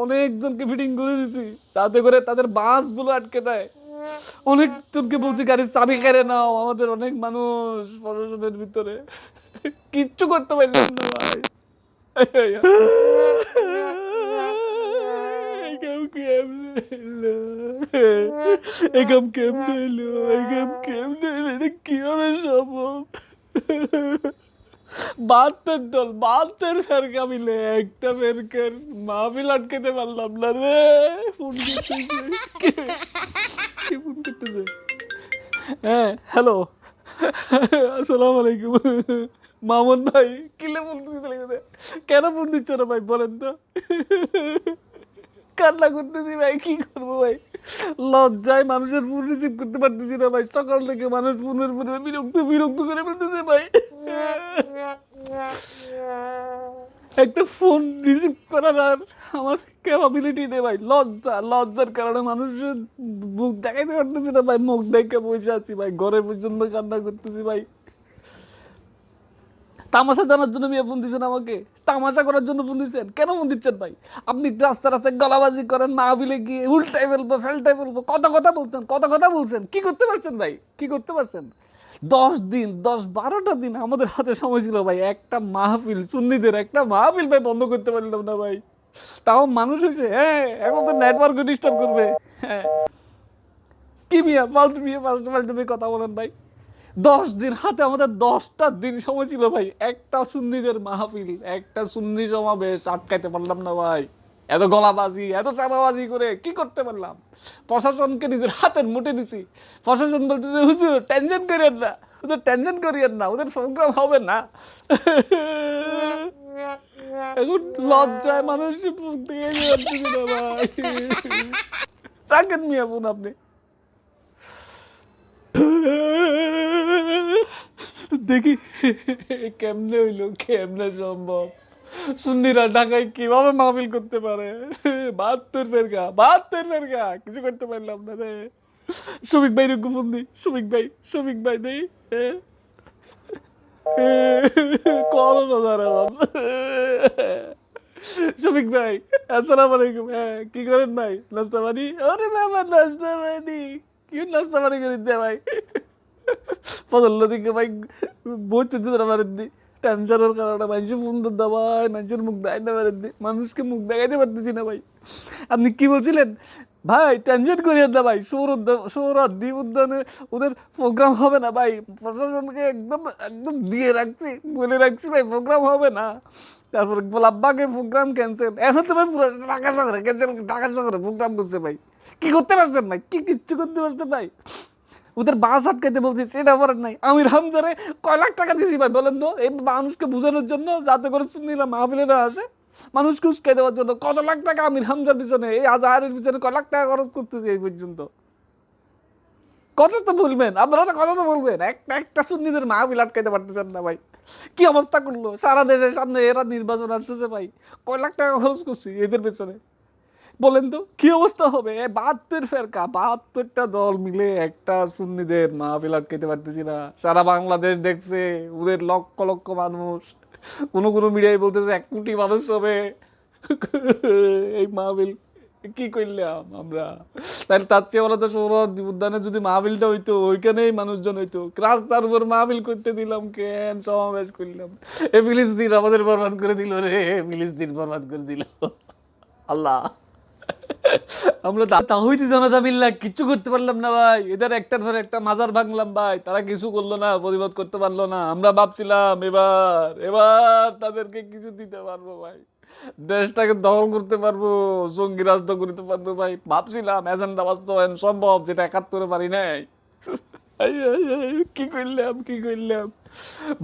অনেকজনকে fitting করে দিছি যাতে করে তাদের বাসগুলো আটকে দেয়। অনেকজনকে বলছি গাড়ির চাবি কেড়ে নাও, আমাদের অনেক মানুষ প্রশাসনের ভিতরে কিচ্ছু করতে পারলাম না ভাই। এগম কেমনে এলো? এগম কেমনে এলো? এগম কেমনে এলো? এটা কিভাবে সম্ভব? 72 দল, 72 ফেরকা মিলে একটা ফেরকার মাহফিল আটকাতে পারলাম না রে। ফোন করতেছে কে? কে ফোন করতেছে? হ্যাঁ, হ্যালো, আসসালামু আলাইকুম। মামুন ভাই, কিলে ফোন দিচ্ছে? কেন ফোন দিচ্ছ না ভাই বলেন তো? কান্না করতেছি ভাই, কি করবো ভাই, লজ্জায় মানুষের ফোন রিসিভ করতে পারতেছি না ভাই। সকাল থেকে মানুষ ফোনের ফোনে বিরক্ত বিরক্ত করে ফেলতেছে ভাই। একটা ফোন রিসিভ করার আর আমার ক্যাপাবিলিটি নেই ভাই। লজ্জার কারণে মানুষের মুখ দেখাইতে পারতেছি না ভাই। মুখ দেখে বসে আছি ভাই, ঘরে পর্যন্ত কান্না করতেছি ভাই। তামাশা জানার জন্য মিয়া ফোন দিচ্ছেন আমাকে? তামাশা করার জন্য ফোন দিচ্ছেন? কেন ফোন দিচ্ছেন ভাই? আপনি রাস্তায় গলাবাজি করেন, মাহফিলে গিয়ে উল্টাই ফেলবো ফেলটাই ফেলবো কথা বলছেন, কি করতে পারছেন ভাই? কি করতে পারছেন? 10 দিন, 10-12টা দিন আমাদের হাতে সময় ছিল ভাই। একটা মাহফিল, সুন্নিদের একটা মাহফিল ভাই বন্ধ করতে পারলাম না ভাই। তাও মানুষ হয়েছে, হ্যাঁ এখন তো নেটওয়ার্ক ডিস্টার্ব করবে। হ্যাঁ, কি মিয়া পাল্টু কথা বলেন ভাই। 10 দিন হাতে, আমাদের 10টা দিন সময় ছিল ভাই। একটা সুন্নিদের মাহফিল, একটা সুন্নি সমাবেশ আটকাইতে পারলাম না ভাই। এত গলাবাজি, এত চাপাবাজি করে কি করতে পারলাম? প্রশাসনকে নিজের হাতের মুঠে নিছি। প্রশাসন বলতেছে হুজুর টেনশন করিয়েন না, হুজুর টেনশন করিয়েন না, ওদের প্রোগ্রাম হবে না। এখন লজ্জায় মানুষ মুখ দিয়ে পারতেছি না ভাই। রাখেন মিয়া বোন আপনি। দেখি কেমনে হইলো, কেমনে সম্ভব? সুন্নিরা ঢাকায় কিভাবে মাহফিল করতে পারে? 72 ফেরকা কিছু করতে পারলাম না রে। শফিক ভাই রুকু ফোন দি, শফিক ভাই দেই। করো না দাঁড়া। শফিক ভাই, আসসালামু আলাইকুম। হ্যাঁ, কি করেন ভাই? নাস্তা পানি? আরে বাবা, নাস্তা পানি কি নাস্তা পানি করে দে ভাই। ফজল দিকে ভাই বহুত চলতে পারেন দি। টেনশনের কারণে মানুষের ফোন ধরতে ভাই, মানুষের মুখ দেখাইতে পারেন দি, মানুষকে মুখ দেখাইতে পারতেছি না ভাই। আপনি কি বলছিলেন ভাই? টেনশন করিয়েন না ভাই, দ্বীপ উদ্যানে ওদের প্রোগ্রাম হবে না ভাই। প্রশাসনকে একদম একদম দিয়ে রাখছি, বলে রাখছি ভাই প্রোগ্রাম হবে না। তারপরে গোলাপবাগে প্রোগ্রাম ক্যান্সেল। এখন তো ভাই পুরো ঢাকা শহরে ক্যান্সেল, ঢাকা শহরে প্রোগ্রাম করছে ভাই। কি করতে পারছেন ভাই? কিচ্ছু করতে পারছেন ভাই? ওদের বাস আটকাইতে বলছি, সেটা করার নাই। আমির হামজারে কয় লাখ টাকা দিয়েছি ভাই বলেন তো, এই মানুষকে বোঝানোর জন্য, যাতে করে সুন্নিরা মাহফিলেরা আসে, মানুষকে উস্কাই দেওয়ার জন্য কত লাখ টাকা আমির হামজার পিছনে, এই আজহারের পিছনে কয় লাখ টাকা খরচ করতেছি এই পর্যন্ত। কথা তো বলবেন আপনারা, তো কথা তো বলবেন। একটা সুন্নিদের মাহফিল আটকাইতে পারতেছেন না ভাই। কি অবস্থা করলো সারা দেশের সামনে, এরা নির্বাচন আসতেছে ভাই, কয় লাখ টাকা খরচ করছি এদের পেছনে। বলেন তো কি অবস্থা হবে? 72 ফেরকা, 72টা দল মিলে একটা সুন্নিদের মাহফিল আটকাইতে পারতেছি না। সারা বাংলাদেশ দেখছে, ওদের লক্ষ লক্ষ মানুষ। কোনো মিডিয়ায় বলতেছে 1 কোটি মানুষ হবে এই মাহফিল। কি করলাম আমরা? তাহলে তার চেয়ে বলা তো সৌরভ উদ্যানে যদি মাহফিলটা হইতো, ওইখানেই মানুষজন হইতো। রাস্তার উপর মাহফিল করতে দিলাম কেন? সমাবেশ করলাম। এ ফিলিস্তিন আমাদের বরবাদ করে দিল রে, ফিলিস্তিন বরবাদ করে দিল। আল্লাহ, আমরা তাহিদ জনতা মিল্লা কিচ্ছু করতে পারলাম না ভাই। এদের একটার পর একটা মাজার ভাঙলাম ভাই, তারা কিছু করলো না, প্রতিবাদ করতে পারলো না। আমরা ভাবছিলাম এবার তাদেরকে কিছু দিতে পারবো ভাই, দেশটাকে দখল করতে পারবো, জঙ্গি রাষ্ট্র করতে পারবো ভাই। ভাবছিলাম এজেন্ডা বাস্তবায়ন সম্ভব, যেটা 71-এ পারি নাই। কি করলাম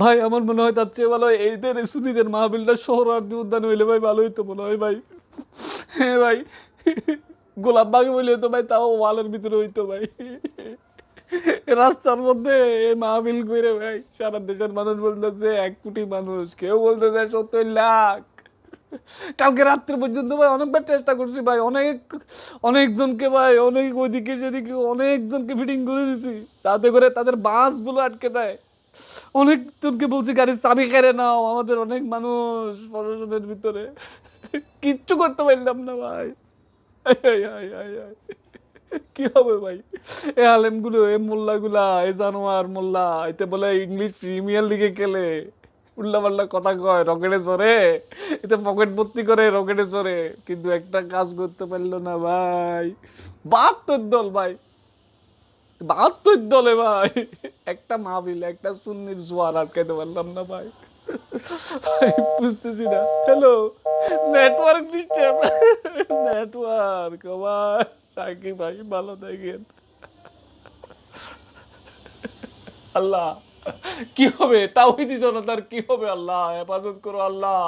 ভাই? আমার মনে হয় তার চেয়ে ভালো এইদের সুন্নিদের মাহফিলটা সোহরাওয়ার্দী উদ্যানে হইলে ভাই ভালো হইতো মনে হয় ভাই। হ্যাঁ ভাই, গোলাপবাগে বলে হইতো ভাই, তাও ওয়ালের ভিতরে হইতো ভাই। রাস্তার মধ্যে মাহফিল করে ভাই, সারা দেশের মানুষ বলতেছে 1 কোটি মানুষ, কেউ বলতেছে 70 লাখ। কালকে রাত্রে পর্যন্ত ভাই অনেকবার চেষ্টা করছি ভাই, অনেকজনকে ভাই, অনেক ওইদিকে সেদিকে অনেকজনকে ফিটিং করে দিছি যাতে করে তাদের বাসগুলো আটকে দেয়। অনেকজনকে বলছি গাড়ির চাবি কেড়ে নাও, আমাদের অনেক মানুষ প্রশাসনের ভিতরে কিচ্ছু করতে পারলাম না ভাই। আয়, আয়, আয়, আয়, আয়। কি হবে ভাই? এ আলেমগুলো, এ মোল্লাগুলা, এ জানোয়ার মোল্লা, এতে বলে ইংলিশ প্রিমিয়ার লিগে খেলে, উল্লা পাল্লা কথা কয়, রকেটে চড়ে, এতে পকেট ভর্তি করে, রকেটে চড়ে, কিন্তু একটা কাজ করতে পারলো না ভাই। 72 দল ভাই, 72 দলে ভাই, একটা মাহফিল, একটা সুন্নির জোয়ার আটকাইতে পারলাম না ভাই। ভাই বুঝতেছি না। হ্যালো, নেটওয়ার্ক ডিস্টার্ব, নেটওয়ার্ক ভাই। সাকিব ভাই ভালো থাকেন। আল্লাহ, কি হবে তাওহীদি জনতার, কি হবে? আল্লাহ হেফাজত করো আল্লাহ।